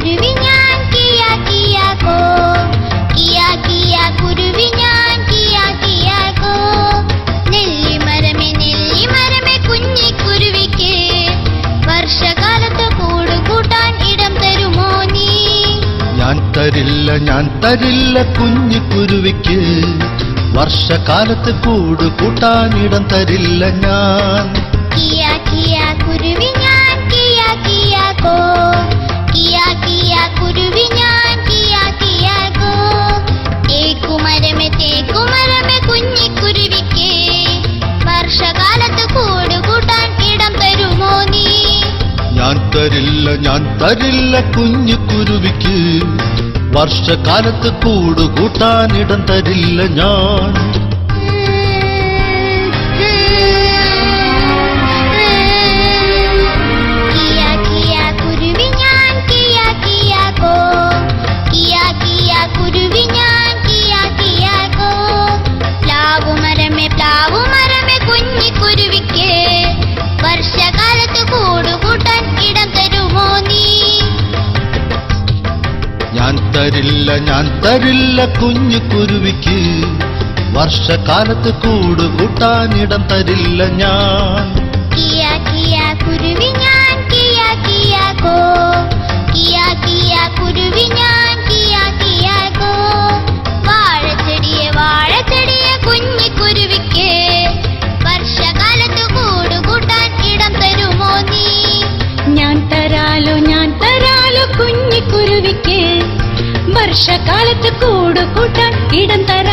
കുരുവി ഞാൻ Kia Kia കോ, Kia Kia കുരുവി ഞാൻ കിയ കിയ കോ. നെല്ലിമരമേ കുഞ്ഞിക്കുരുവിക്ക് വർഷകാലത്ത് കൂട് കൂട്ടാൻ ഇടം തരുമോ നീ? ഞാൻ തരില്ല കുഞ്ഞിക്കുരുവിക്ക് വർഷകാലത്ത് കൂട് കൂട്ടാൻ ഇടം തരില്ല ഞാൻ. കിയ കിയ കുരുവി ഞാൻ കിയ കിയ കോ, കിയ കിയ കുരുവി ഞാൻ കിയ കിയ കോ. തേക്കുമരമേ കുഞ്ഞിക്കുരുവിക്ക് വർഷകാലത്ത് കൂട് കൂട്ടാൻ ഇടം തരുമോ നീ? ഞാൻ തരില്ല കുഞ്ഞിക്കുരുവിക്ക് വർഷകാലത്ത് കൂട് കൂട്ടാൻ ഇടം തരില്ല ഞാൻ. കിയ കിയ കുരുവി ഞാൻ കിയ കിയ കോ, കിയ കിയ കുരുവി ഞാൻ കിയ കിയ കോ. പ്ലാവുമരമേ കുഞ്ഞിക്കുരുവിക്ക് വർഷകാലത്ത് കൂട് കൂട്ടാൻ ഇടം തരുമോ നീ? ഞാൻ തരില്ല കുഞ്ഞിക്കുരുവിക്ക് വർഷകാലത്ത് കൂട് കൂട്ടാൻ ഇടം തരില്ല ഞാൻ. കിയ കിയ കുരുവി ഞാൻ കിയ കിയ കോ, കിയ കിയ കുരുവി ഞാൻ കിയ കിയ കോ. വാഴച്ചെടിയെ കുഞ്ഞിക്കുരുവിക്ക് വർഷകാലത്ത് കൂട് കൂട്ടാൻ ഇടം തരുമോ നീ? ഞാൻ തരാലോ കുഞ്ഞിക്കുരുവിക്ക് വർഷകാലത്ത് കൂട് കൂട്ടാൻ ഇടം തരാം.